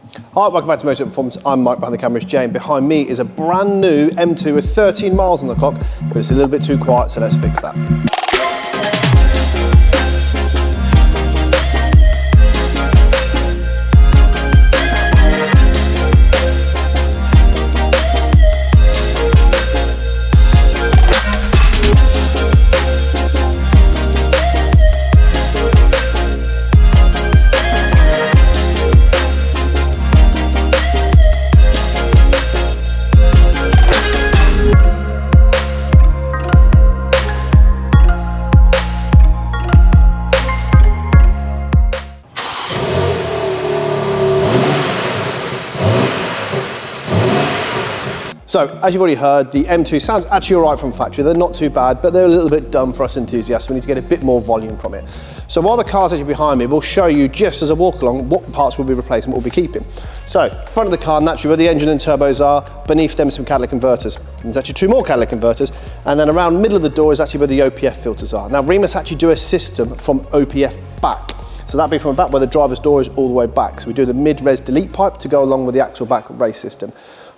Hi, welcome back to Motech Performance. I'm Mike, behind the camera is Jay, and behind me is a brand new M2 with 13 miles on the clock, but it's a little bit too quiet, so let's fix that. So, as you've already heard, the M2 sounds actually all right from factory. They're not too bad, but they're a little bit dumb for us enthusiasts. We need to get a bit more volume from it. So while the car's actually behind me, we'll show you just as I walk along what parts we'll be replacing, what we'll be keeping. So, front of the car, naturally, where the engine and turbos are, beneath them some catalytic converters. There's actually two more catalytic converters, and then around middle of the door is actually where the OPF filters are. Now, Remus actually do a system from OPF back. So that'd be from back where the driver's door is all the way back. So we do the mid-res delete pipe to go along with the axle back race system.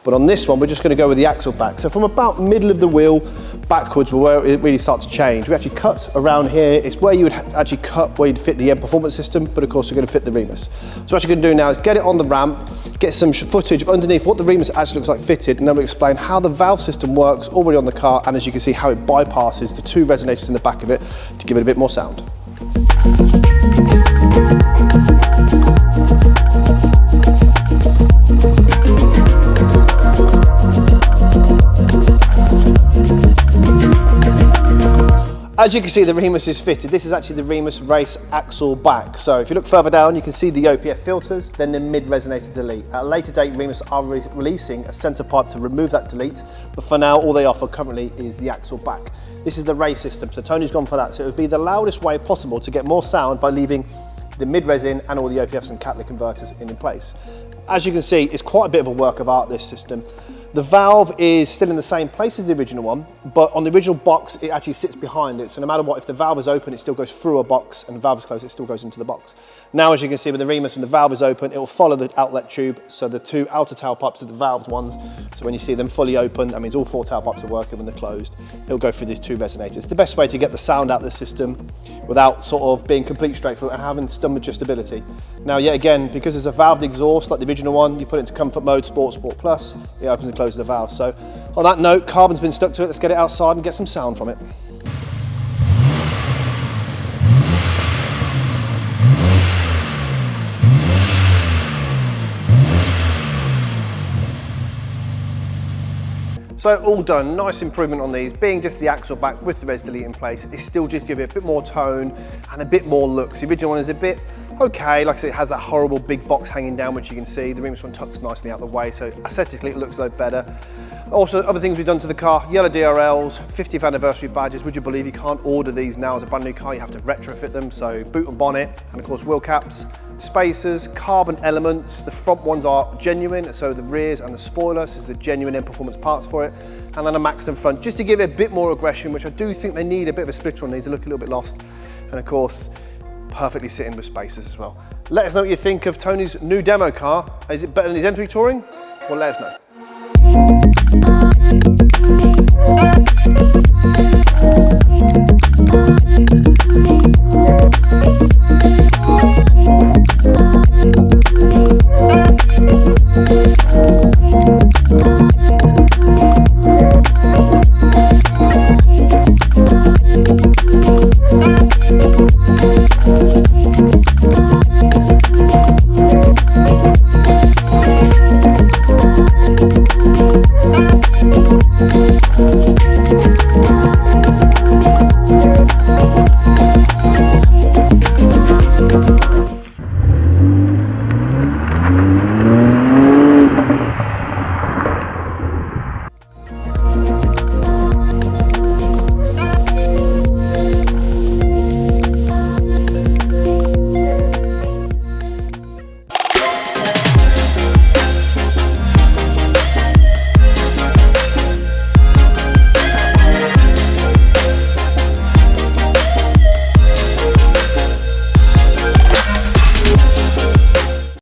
But on this one, we're just going to go with the axle back. So from about middle of the wheel backwards, where it really starts to change. We actually cut around here. It's where you would actually cut where you'd fit the M Performance system, but of course you're going to fit the Remus. So what you're going to do now is get it on the ramp, get some footage of underneath what the Remus actually looks like fitted, and then we'll explain how the valve system works already on the car, and as you can see how it bypasses the two resonators in the back of it to give it a bit more sound. As you can see, the Remus is fitted. This is actually the Remus race axle back. So if you look further down, you can see the OPF filters, then the mid-resonator delete. At a later date, Remus are releasing a center pipe to remove that delete, but for now, all they offer currently is the axle back. This is the race system, so Tony's gone for that. So it would be the loudest way possible to get more sound by leaving the mid-res in and all the OPFs and catalytic converters in place. As you can see, it's quite a bit of a work of art, this system. The valve is still in the same place as the original one, but on the original box, it actually sits behind it. So no matter what, if the valve is open, it still goes through a box, and the valve is closed, it still goes into the box. Now, as you can see with the Remus, when the valve is open, it will follow the outlet tube. So the two outer tailpipes are the valved ones. So when you see them fully open, that means all four tailpipes are working. When they're closed, it'll go through these two resonators. The best way to get the sound out of the system without sort of being complete straightforward and having some adjustability. Now, yet again, because it's a valved exhaust like the original one, you put it into comfort mode, Sport Plus, it opens and closes the valve. So on that note, carbon's been stuck to it. Let's get it outside and get some sound from it. So all done, nice improvement on these. Being just the axle back with the res delete in place, it still just gives it a bit more tone and a bit more looks. The original one is a bit okay, like I said, it has that horrible big box hanging down, which you can see. The Remus one tucks nicely out of the way, so aesthetically it looks a lot better. Also, other things we've done to the car, yellow DRLs, 50th anniversary badges. Would you believe you can't order these now as a brand new car? You have to retrofit them, so boot and bonnet, and of course wheel caps, spacers, carbon elements. The front ones are genuine, so the rears and the spoiler, so this is the genuine M Performance parts for it. And then a Maxton front, just to give it a bit more aggression, which I do think they need a bit of a splitter on these. They look a little bit lost. And of course, perfectly sitting with spacers as well. Let us know what you think of Tony's new demo car. Is it better than his M3 Touring? Well, let us know.